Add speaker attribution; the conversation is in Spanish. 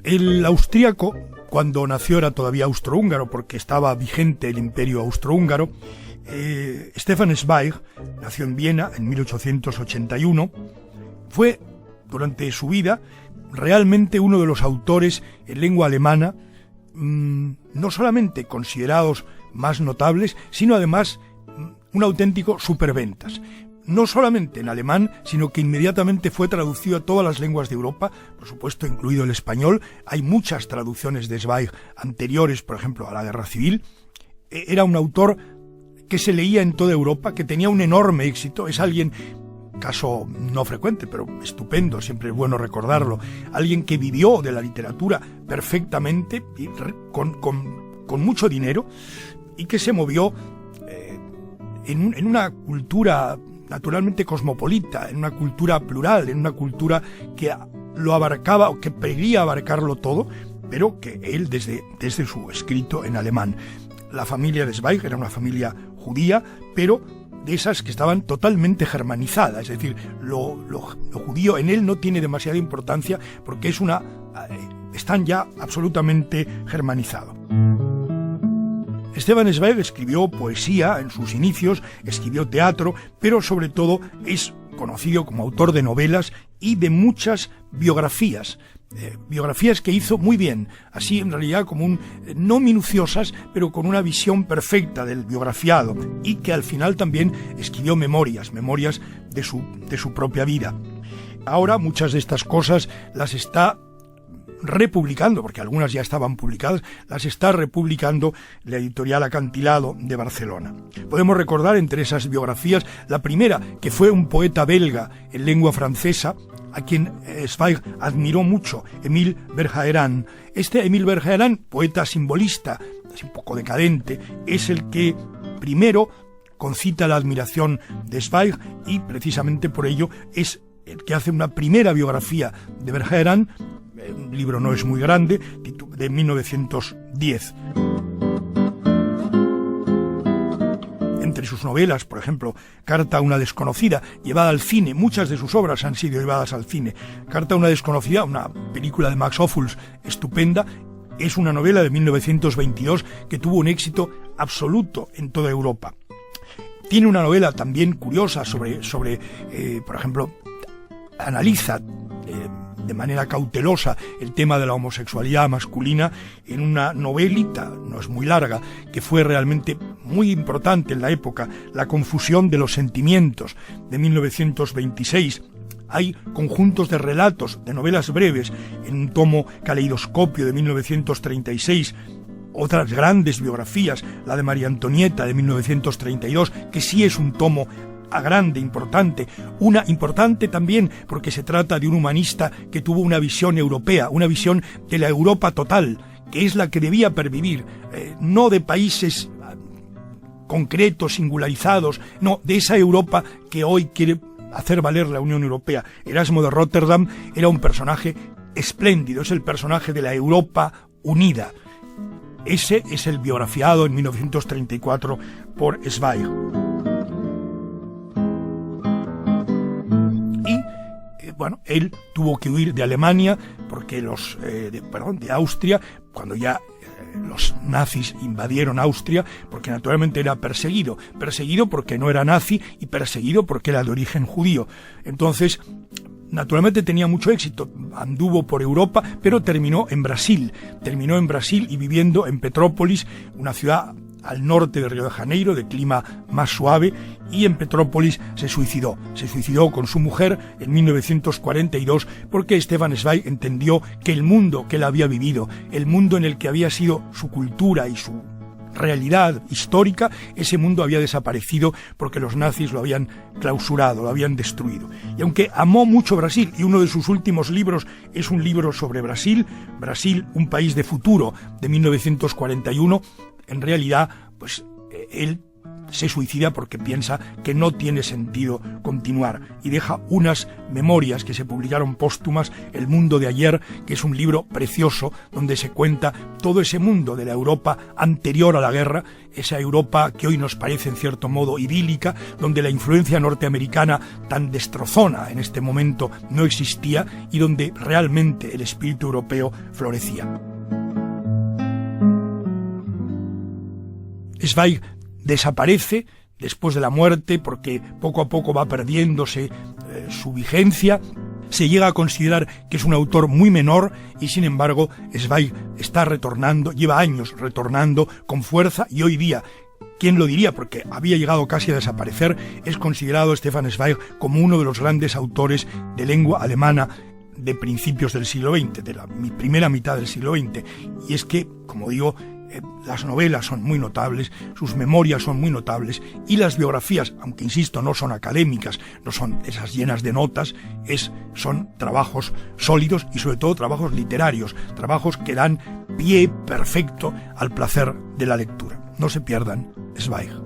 Speaker 1: El austríaco, cuando nació, era todavía austrohúngaro, porque estaba vigente el imperio austrohúngaro. Stefan Zweig nació en Viena en 1881. Fue, durante su vida, realmente uno de los autores en lengua alemana, no solamente considerados más notables, sino además un auténtico superventas. No solamente en alemán, sino que inmediatamente fue traducido a todas las lenguas de Europa, por supuesto incluido el español. Hay muchas traducciones de Zweig anteriores, por ejemplo, a la Guerra Civil. Era un autor que se leía en toda Europa, que tenía un enorme éxito. Es alguien, caso no frecuente, pero estupendo, siempre es bueno recordarlo, alguien que vivió de la literatura perfectamente, con mucho dinero, y que se movió en una cultura naturalmente cosmopolita, en una cultura plural, en una cultura que lo abarcaba o que quería abarcarlo todo, pero que él desde su escrito en alemán. La familia de Zweig era una familia judía, pero de esas que estaban totalmente germanizadas, es decir, lo judío en él no tiene demasiada importancia porque están ya absolutamente germanizados. Stefan Zweig escribió poesía en sus inicios, escribió teatro, pero sobre todo es conocido como autor de novelas y de muchas biografías. Biografías que hizo muy bien, así en realidad como no minuciosas, pero con una visión perfecta del biografiado, y que al final también escribió memorias de su propia vida. Ahora muchas de estas cosas las está republicando, porque algunas ya estaban publicadas, las está republicando la editorial Acantilado de Barcelona. Podemos recordar entre esas biografías la primera, que fue un poeta belga en lengua francesa, a quien Zweig admiró mucho, Émile Verhaeren. Émile Verhaeren, poeta simbolista, es un poco decadente, es el que primero concita la admiración de Zweig, y precisamente por ello es el que hace una primera biografía de Verhaeren. Un libro no es muy grande, de 1910. Entre sus novelas, por ejemplo, Carta a una desconocida, llevada al cine, muchas de sus obras han sido llevadas al cine. Carta a una desconocida, una película de Max Ophuls estupenda, es una novela de 1922 que tuvo un éxito absoluto en toda Europa. Tiene una novela también curiosa sobre por ejemplo, analiza de manera cautelosa el tema de la homosexualidad masculina en una novelita, no es muy larga, que fue realmente muy importante en la época, La confusión de los sentimientos, de 1926. Hay conjuntos de relatos, de novelas breves, en un tomo Caleidoscopio de 1936, otras grandes biografías, la de María Antonieta de 1932, que sí es un tomo grande, importante, una importante también porque se trata de un humanista que tuvo una visión europea, una visión de la Europa total, que es la que debía pervivir, no de países concretos, singularizados, no, de esa Europa que hoy quiere hacer valer la Unión Europea. Erasmo de Rotterdam era un personaje espléndido, es el personaje de la Europa unida. Ese es el biografiado en 1934 por Zweig. Él tuvo que huir de Alemania porque de Austria, cuando ya los nazis invadieron Austria, porque naturalmente era perseguido porque no era nazi y perseguido porque era de origen judío. Entonces, naturalmente tenía mucho éxito, anduvo por Europa, pero terminó en Brasil y viviendo en Petrópolis, una ciudad al norte de Río de Janeiro, de clima más suave, y en Petrópolis se suicidó con su mujer en 1942, porque Stefan Zweig entendió que el mundo que él había vivido, el mundo en el que había sido su cultura y su realidad histórica, ese mundo había desaparecido porque los nazis lo habían clausurado, lo habían destruido. Y aunque amó mucho Brasil, y uno de sus últimos libros es un libro sobre Brasil, un país de futuro, de 1941, en realidad, pues él se suicida porque piensa que no tiene sentido continuar y deja unas memorias que se publicaron póstumas, El mundo de ayer, que es un libro precioso donde se cuenta todo ese mundo de la Europa anterior a la guerra, esa Europa que hoy nos parece en cierto modo idílica, donde la influencia norteamericana tan destrozona en este momento no existía y donde realmente el espíritu europeo florecía. Zweig desaparece después de la muerte porque poco a poco va perdiéndose su vigencia. Se llega a considerar que es un autor muy menor y sin embargo Zweig está retornando, lleva años retornando con fuerza y hoy día, ¿quién lo diría? Porque había llegado casi a desaparecer, es considerado Stefan Zweig como uno de los grandes autores de lengua alemana de principios del siglo XX, de la primera mitad del siglo XX. Y es que, como digo, las novelas son muy notables, sus memorias son muy notables y las biografías, aunque insisto, no son académicas, no son esas llenas de notas, son trabajos sólidos y sobre todo trabajos literarios, trabajos que dan pie perfecto al placer de la lectura. No se pierdan Zweig.